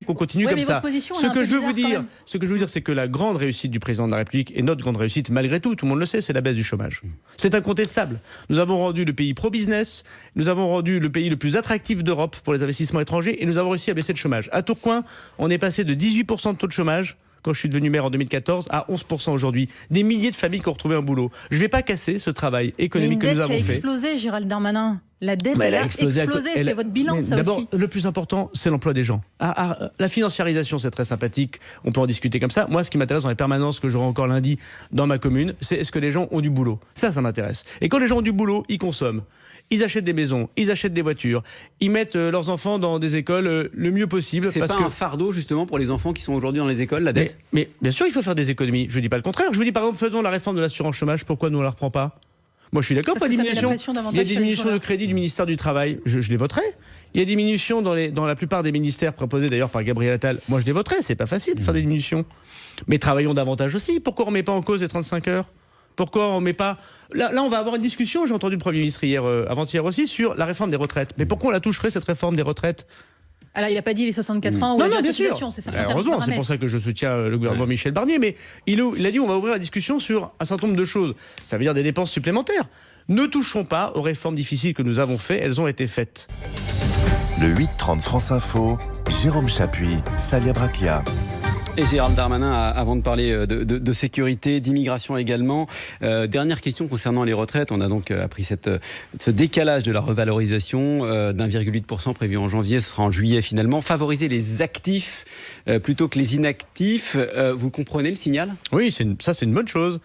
qu'on continue comme ça. Ce que je veux vous dire, c'est que la grande réussite du président de la République, et notre grande réussite malgré tout le monde le sait, c'est la baisse du chômage. C'est incontestable. Nous avons rendu le pays pro-business, nous avons rendu le pays le plus attractif d'Europe pour les investissements étrangers, et nous avons réussi à baisser le chômage. À Tourcoing, on est passé de 18% de taux de chômage quand je suis devenu maire en 2014 à 11% aujourd'hui. Des milliers de familles qui ont retrouvé un boulot. Je ne vais pas casser ce travail économique que nous avons fait. Une dette qui a explosé, Gérald Darmanin. La dette elle a explosé, c'est votre bilan, ça d'abord, aussi. Le plus important, c'est l'emploi des gens. La financiarisation, c'est très sympathique, on peut en discuter comme ça. Moi, ce qui m'intéresse dans les permanences que j'aurai encore lundi dans ma commune, c'est est-ce que les gens ont du boulot. Ça m'intéresse. Et quand les gens ont du boulot, ils consomment. Ils achètent des maisons, ils achètent des voitures, ils mettent leurs enfants dans des écoles le mieux possible. C'est pas un fardeau justement pour les enfants qui sont aujourd'hui dans les écoles, la dette ? Mais bien sûr, il faut faire des économies. Je ne dis pas le contraire. Je vous dis par exemple, faisons la réforme de l'assurance chômage. Pourquoi nous on la reprend pas ? Moi, je suis d'accord. Pas diminution. Il y a des diminutions de crédit du ministère du Travail. Je les voterai. Il y a des diminutions dans la plupart des ministères proposés d'ailleurs par Gabriel Attal. Moi, je les voterai. C'est pas facile de faire des diminutions. Mais travaillons davantage aussi. Pourquoi on ne met pas en cause les 35 heures ? Pourquoi on ne met pas... Là, on va avoir une discussion, j'ai entendu le Premier ministre avant-hier aussi, sur la réforme des retraites. Mais pourquoi on la toucherait, cette réforme des retraites ? Alors, il n'a pas dit les 64 ans ou la bien sûr. Heureusement, c'est pour ça que je soutiens le gouvernement Michel Barnier. Mais il a dit on va ouvrir la discussion sur un certain nombre de choses. Ça veut dire des dépenses supplémentaires. Ne touchons pas aux réformes difficiles que nous avons faites. Elles ont été faites. Le 8-30 France Info, Jérôme Chapuis, Salia Braclia. Et Gérald Darmanin, avant de parler de sécurité, d'immigration également, dernière question concernant les retraites. On a donc appris ce décalage de la revalorisation d'1,8% prévu en janvier, ce sera en juillet finalement. Favoriser les actifs plutôt que les inactifs. Vous comprenez le signal ? Oui, c'est une bonne chose.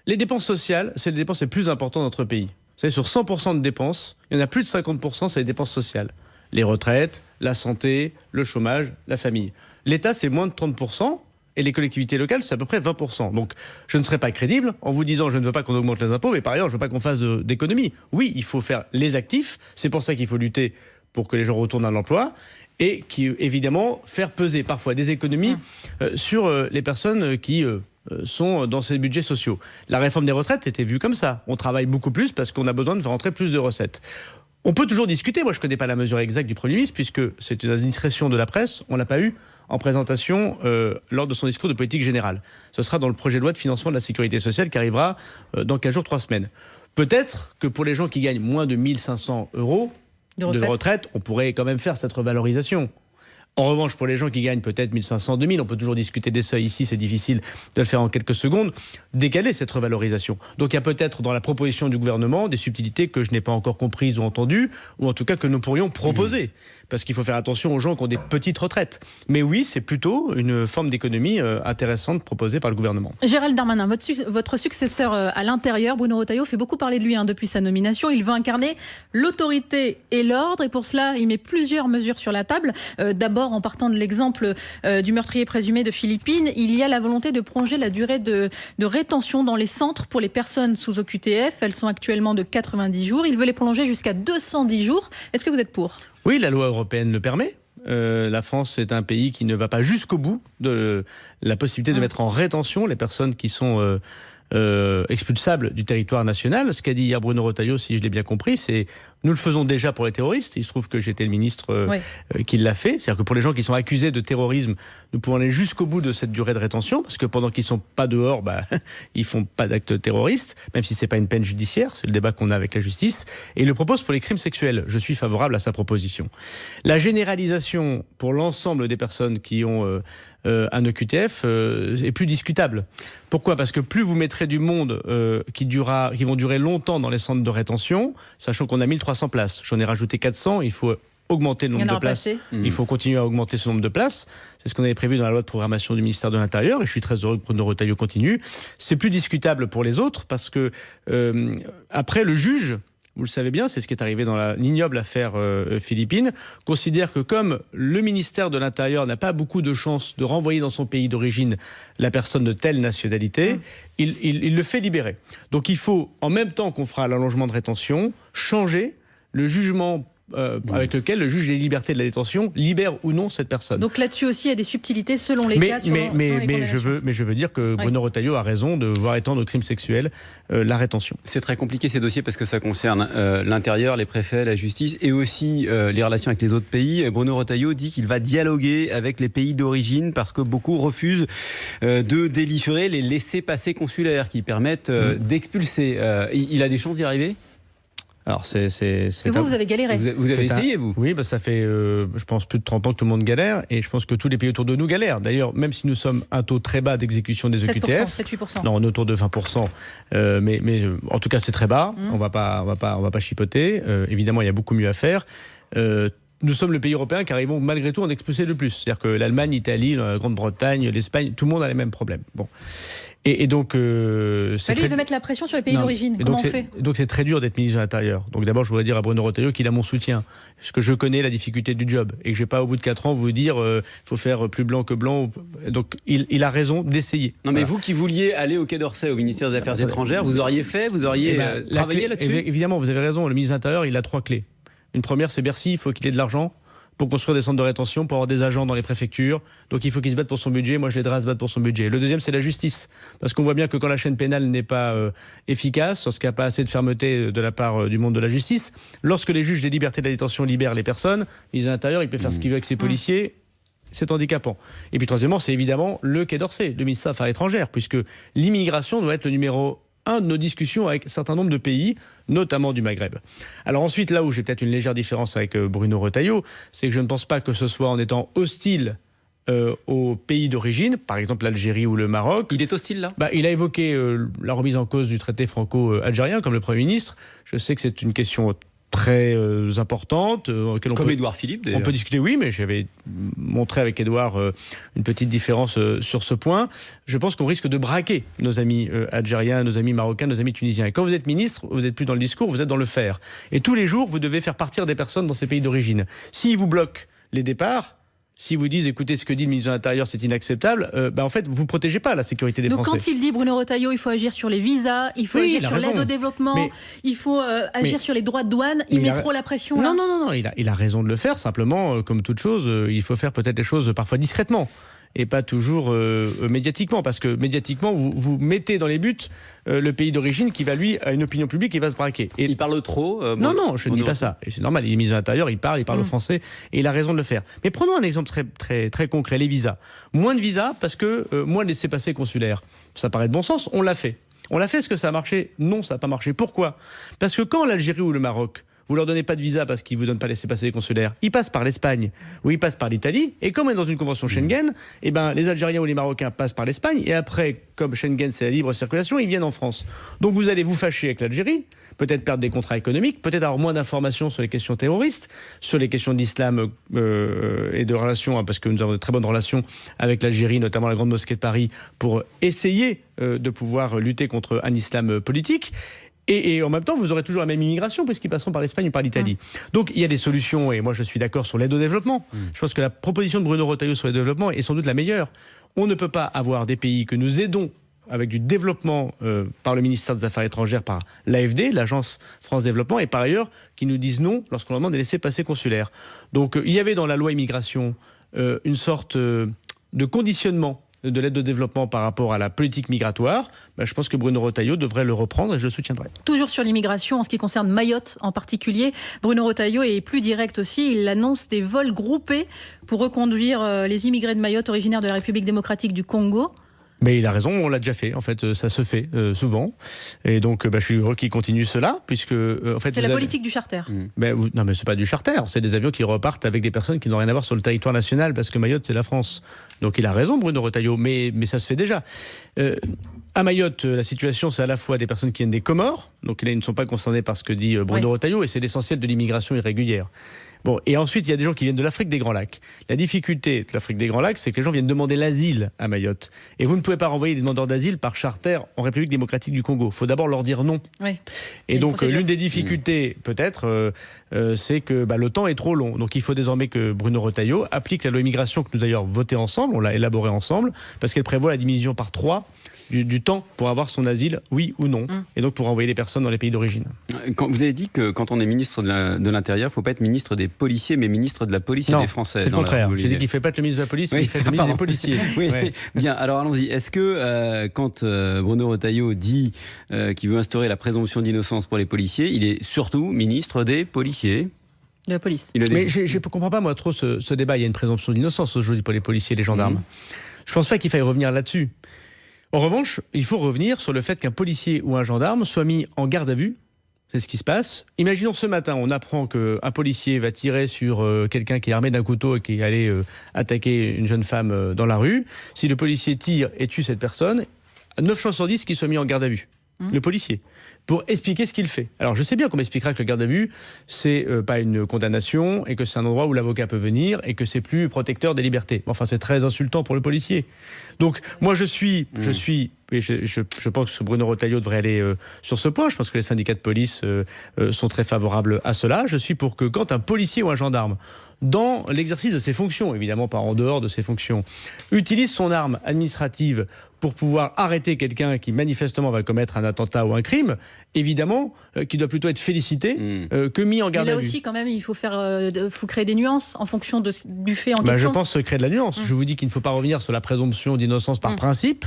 Les dépenses sociales, c'est les dépenses les plus importantes dans notre pays. Vous savez, sur 100% de dépenses, il y en a plus de 50%, c'est les dépenses sociales. Les retraites, la santé, le chômage, la famille. L'État, c'est moins de 30%, et les collectivités locales, c'est à peu près 20%. Donc, je ne serai pas crédible en vous disant je ne veux pas qu'on augmente les impôts, mais par ailleurs, je ne veux pas qu'on fasse d'économies. Oui, il faut faire les actifs, c'est pour ça qu'il faut lutter pour que les gens retournent à l'emploi, et qui, évidemment, faire peser parfois des économies sur les personnes qui sont dans ces budgets sociaux. La réforme des retraites était vue comme ça. On travaille beaucoup plus parce qu'on a besoin de faire rentrer plus de recettes. On peut toujours discuter. Moi, je ne connais pas la mesure exacte du Premier ministre, puisque c'est une indiscrétion de la presse. On ne l'a pas eu en présentation lors de son discours de politique générale. Ce sera dans le projet de loi de financement de la sécurité sociale qui arrivera dans 15 jours, 3 semaines. Peut-être que pour les gens qui gagnent moins de 1 500 € de retraite, on pourrait quand même faire cette revalorisation. En revanche, pour les gens qui gagnent peut-être 1 500, 2 000, on peut toujours discuter des seuils ici, c'est difficile de le faire en quelques secondes, décaler cette revalorisation. Donc il y a peut-être dans la proposition du gouvernement des subtilités que je n'ai pas encore comprises ou entendues, ou en tout cas que nous pourrions proposer. Parce qu'il faut faire attention aux gens qui ont des petites retraites. Mais oui, c'est plutôt une forme d'économie intéressante proposée par le gouvernement. Gérald Darmanin, votre successeur à l'intérieur, Bruno Retailleau, fait beaucoup parler de lui depuis sa nomination. Il veut incarner l'autorité et l'ordre, et pour cela, il met plusieurs mesures sur la table. D'abord, en partant de l'exemple du meurtrier présumé de Philippines, il y a la volonté de prolonger la durée de rétention dans les centres pour les personnes sous OQTF. Elles sont actuellement de 90 jours. Il veut les prolonger jusqu'à 210 jours. Est-ce que vous êtes pour ? Oui, la loi européenne le permet. La France est un pays qui ne va pas jusqu'au bout de la possibilité de mettre en rétention les personnes qui sont expulsables du territoire national. Ce qu'a dit hier Bruno Retailleau, si je l'ai bien compris, c'est nous le faisons déjà pour les terroristes. Il se trouve que j'étais le ministre qui l'a fait. C'est-à-dire que pour les gens qui sont accusés de terrorisme, nous pouvons aller jusqu'au bout de cette durée de rétention, parce que pendant qu'ils ne sont pas dehors, ils font pas d'actes terroristes, même si c'est pas une peine judiciaire. C'est le débat qu'on a avec la justice. Et il le propose pour les crimes sexuels. Je suis favorable à sa proposition. La généralisation pour l'ensemble des personnes qui ont un OQTF est plus discutable. Pourquoi ? Parce que plus vous mettrez du monde qui vont durer longtemps dans les centres de rétention, sachant qu'on a 1300 places. J'en ai rajouté 400, il faut augmenter le nombre de places. Il faut continuer à augmenter ce nombre de places. C'est ce qu'on avait prévu dans la loi de programmation du ministère de l'Intérieur, et je suis très heureux que Bruno Retailleau continue. C'est plus discutable pour les autres, parce que après, le juge, vous le savez bien, c'est ce qui est arrivé dans l'ignoble affaire Philippines, considère que comme le ministère de l'Intérieur n'a pas beaucoup de chances de renvoyer dans son pays d'origine la personne de telle nationalité, il le fait libérer. Donc il faut, en même temps qu'on fera l'allongement de rétention, changer le jugement avec lequel le juge des libertés de la détention libère ou non cette personne. Donc là-dessus aussi, il y a des subtilités selon les cas. Mais je veux dire que Bruno Retailleau a raison de voir étendre au crime sexuel la rétention. C'est très compliqué ces dossiers parce que ça concerne l'intérieur, les préfets, la justice et aussi les relations avec les autres pays. Bruno Retailleau dit qu'il va dialoguer avec les pays d'origine parce que beaucoup refusent de délivrer les laissez-passer consulaires qui permettent d'expulser. Il a des chances d'y arriver ? Alors vous avez galéré. Vous avez essayé, vous ? Oui, ça fait, je pense, plus de 30 ans que tout le monde galère. Et je pense que tous les pays autour de nous galèrent. D'ailleurs, même si nous sommes à un taux très bas d'exécution des EQTF. 7-8%. Non, on est autour de 20%. Mais en tout cas, c'est très bas. On va pas chipoter. Évidemment, il y a beaucoup mieux à faire. Nous sommes le pays européen qui arrivons malgré tout à en expulser le plus. C'est-à-dire que l'Allemagne, l'Italie, la Grande-Bretagne, l'Espagne, tout le monde a les mêmes problèmes. Bon. Et donc, lui, il veut mettre la pression sur les pays d'origine. Comment on fait ? Donc c'est très dur d'être ministre de l'Intérieur. Donc d'abord, je voudrais dire à Bruno Retailleau qu'il a mon soutien. Parce que je connais la difficulté du job. Et que je ne vais pas, au bout de 4 ans, vous dire faut faire plus blanc que blanc. Donc il a raison d'essayer. Non, mais vous qui vouliez aller au Quai d'Orsay, au ministère des Affaires étrangères, vous auriez travaillé là-dessus ? Évidemment, vous avez raison. Le ministre de l'Intérieur, il a 3 clés. Une première, c'est Bercy. Il faut qu'il ait de l'argent pour construire des centres de rétention, pour avoir des agents dans les préfectures. Donc il faut qu'il se batte pour son budget. Moi, je l'aiderai à se battre pour son budget. Le deuxième, c'est la justice. Parce qu'on voit bien que quand la chaîne pénale n'est pas efficace, lorsqu'il n'y a pas assez de fermeté de la part du monde de la justice, lorsque les juges des libertés de la détention libèrent les personnes, le ministre de l'Intérieur, il peut faire ce qu'il veut avec ses policiers. C'est handicapant. Et puis troisièmement, c'est évidemment le Quai d'Orsay, le ministère des Affaires étrangères, puisque l'immigration doit être le numéro 1 de nos discussions avec un certain nombre de pays, notamment du Maghreb. Alors ensuite, là où j'ai peut-être une légère différence avec Bruno Retailleau, c'est que je ne pense pas que ce soit en étant hostile aux pays d'origine, par exemple l'Algérie ou le Maroc. Il est hostile là ? Il a évoqué la remise en cause du traité franco-algérien comme le Premier ministre. Je sais que c'est une question très importante. Comme Édouard Philippe, d'ailleurs. On peut discuter, oui, mais j'avais montré avec Édouard une petite différence sur ce point. Je pense qu'on risque de braquer nos amis algériens, nos amis marocains, nos amis tunisiens. Et quand vous êtes ministre, vous n'êtes plus dans le discours, vous êtes dans le faire. Et tous les jours, vous devez faire partir des personnes dans ces pays d'origine. S'ils vous bloquent les départs, si vous disent, écoutez, ce que dit le ministre de l'Intérieur, c'est inacceptable, en fait, vous ne protégez pas la sécurité des Français. Donc quand il dit, Bruno Retailleau, il faut agir sur les visas, il faut agir sur l'aide au développement, il faut agir sur les droits de douane, il met trop la pression là. Non, il a raison de le faire. Simplement, comme toute chose, il faut faire peut-être les choses parfois discrètement. Et pas toujours médiatiquement, parce que médiatiquement, vous mettez dans les buts le pays d'origine qui va, lui, à une opinion publique qui va se braquer. Et il parle trop Non, je ne dis pas ça. Et c'est normal, il est ministre de l'Intérieur, il parle au français, et il a raison de le faire. Mais prenons un exemple très, très, très concret, les visas. Moins de visas, parce que moins de laissez-passer consulaires. Ça paraît de bon sens, on l'a fait. On l'a fait, est-ce que ça a marché ? Non, ça n'a pas marché. Pourquoi ? Parce que quand l'Algérie ou le Maroc, vous leur donnez pas de visa parce qu'ils vous donnent pas laissez-passer consulaires, ils passent par l'Espagne ou ils passent par l'Italie, et comme on est dans une convention Schengen, les Algériens ou les Marocains passent par l'Espagne, et après, comme Schengen c'est la libre circulation, ils viennent en France. Donc vous allez vous fâcher avec l'Algérie, peut-être perdre des contrats économiques, peut-être avoir moins d'informations sur les questions terroristes, sur les questions d'islam et de relations, parce que nous avons de très bonnes relations avec l'Algérie, notamment la Grande Mosquée de Paris, pour essayer de pouvoir lutter contre un islam politique. Et en même temps, vous aurez toujours la même immigration puisqu'ils passeront par l'Espagne ou par l'Italie. Donc il y a des solutions, et moi je suis d'accord sur l'aide au développement. Je pense que la proposition de Bruno Retailleau sur le développement est sans doute la meilleure. On ne peut pas avoir des pays que nous aidons avec du développement par le ministère des Affaires étrangères, par l'AFD, l'Agence France Développement, et par ailleurs qui nous disent non lorsqu'on leur demande des laissez-passer consulaires. Donc il y avait dans la loi immigration une sorte de conditionnement de l'aide au développement par rapport à la politique migratoire. Je pense que Bruno Retailleau devrait le reprendre et je le soutiendrai. Toujours sur l'immigration, en ce qui concerne Mayotte en particulier, Bruno Retailleau est plus direct aussi. Il annonce des vols groupés pour reconduire les immigrés de Mayotte originaires de la République démocratique du Congo. Mais il a raison, on l'a déjà fait. En fait, ça se fait souvent. Et donc, je suis heureux qu'il continue cela, puisque en fait, c'est la politique du charter. Non, mais c'est pas du charter. C'est des avions qui repartent avec des personnes qui n'ont rien à voir sur le territoire national, parce que Mayotte, c'est la France. Donc, il a raison, Bruno Retailleau. Mais ça se fait déjà. À Mayotte, la situation, c'est à la fois des personnes qui viennent des Comores, donc là, ils ne sont pas concernés par ce que dit Bruno Retailleau, et c'est l'essentiel de l'immigration irrégulière. Bon, et ensuite, il y a des gens qui viennent de l'Afrique des Grands Lacs. La difficulté de l'Afrique des Grands Lacs, c'est que les gens viennent demander l'asile à Mayotte. Et vous ne pouvez pas renvoyer des demandeurs d'asile par charter en République démocratique du Congo. Il faut d'abord leur dire non. Oui. Et donc, l'une des difficultés, peut-être, c'est que le temps est trop long. Donc, il faut désormais que Bruno Retailleau applique la loi immigration que nous d'ailleurs voté ensemble, on l'a élaborée ensemble, parce qu'elle prévoit la division par 3 du temps pour avoir son asile, oui ou non, et donc pour envoyer les personnes dans les pays d'origine. Vous avez dit que quand on est ministre de l'Intérieur, il ne faut pas être ministre des policiers, mais ministre de la police et des Français. C'est le contraire. J'ai dit qu'il ne fait pas être le ministre de la police, mais il fait le ministre des policiers. Oui. Bien, alors allons-y. Est-ce que quand Bruno Retailleau dit qu'il veut instaurer la présomption d'innocence pour les policiers, il est surtout ministre des policiers ? De la police. Mais je ne comprends pas, moi, trop ce débat. Il y a une présomption d'innocence aujourd'hui pour les policiers et les gendarmes. Je ne pense pas qu'il faille revenir là-dessus. En revanche, il faut revenir sur le fait qu'un policier ou un gendarme soit mis en garde à vue. C'est ce qui se passe. Imaginons ce matin, on apprend qu'un policier va tirer sur quelqu'un qui est armé d'un couteau et qui est allé attaquer une jeune femme dans la rue. Si le policier tire et tue cette personne, 9 chances sur 10 qu'il soit mis en garde à vue. Le policier, pour expliquer ce qu'il fait. Alors je sais bien qu'on m'expliquera que le garde à vue, c'est pas une condamnation et que c'est un endroit où l'avocat peut venir et que c'est plus protecteur des libertés. Enfin, c'est très insultant pour le policier. Donc moi je pense que Bruno Retailleau devrait aller sur ce point. Je pense que les syndicats de police sont très favorables à cela. Je suis pour que quand un policier ou un gendarme, dans l'exercice de ses fonctions, évidemment pas en dehors de ses fonctions, utilise son arme administrative pour pouvoir arrêter quelqu'un qui manifestement va commettre un attentat ou un crime, évidemment, qui doit plutôt être félicité que mis en garde à vue. Là aussi, quand même, il faut créer des nuances en fonction du fait en question. Je pense créer de la nuance. Je vous dis qu'il ne faut pas revenir sur la présomption d'innocence par principe,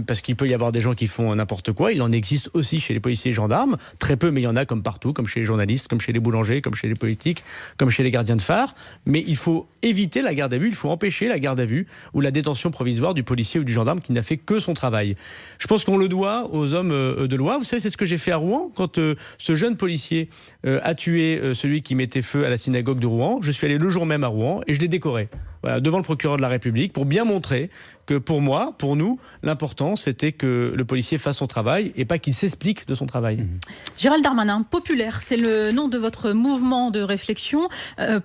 parce qu'il peut y avoir des gens qui font n'importe quoi. Il en existe aussi chez les policiers et gendarmes, très peu, mais il y en a comme partout, comme chez les journalistes, comme chez les boulangers, comme chez les politiques, comme chez les gardiens de phare. Mais il faut éviter la garde à vue, il faut empêcher la garde à vue ou la détention provisoire du policier ou du gendarme qui n'a fait que son travail. Je pense qu'on le doit aux hommes de loi. Vous savez, c'est ce que j'ai fait à Rouen quand ce jeune policier a tué celui qui mettait feu à la synagogue de Rouen. Je suis allé le jour même à Rouen et je l'ai décoré. Voilà, devant le procureur de la République, pour bien montrer que pour moi, pour nous, l'important c'était que le policier fasse son travail et pas qu'il s'explique de son travail. Gérald Darmanin, Populaire, c'est le nom de votre mouvement de réflexion.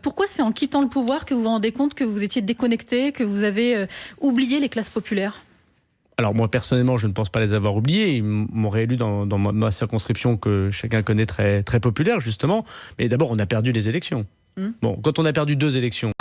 Pourquoi c'est en quittant le pouvoir que vous vous rendez compte que vous étiez déconnecté, que vous avez oublié les classes populaires ? Alors moi personnellement je ne pense pas les avoir oubliés, ils m'ont réélu dans ma circonscription que chacun connaît très, très populaire justement, mais d'abord on a perdu les élections. Bon, quand on a perdu 2 élections,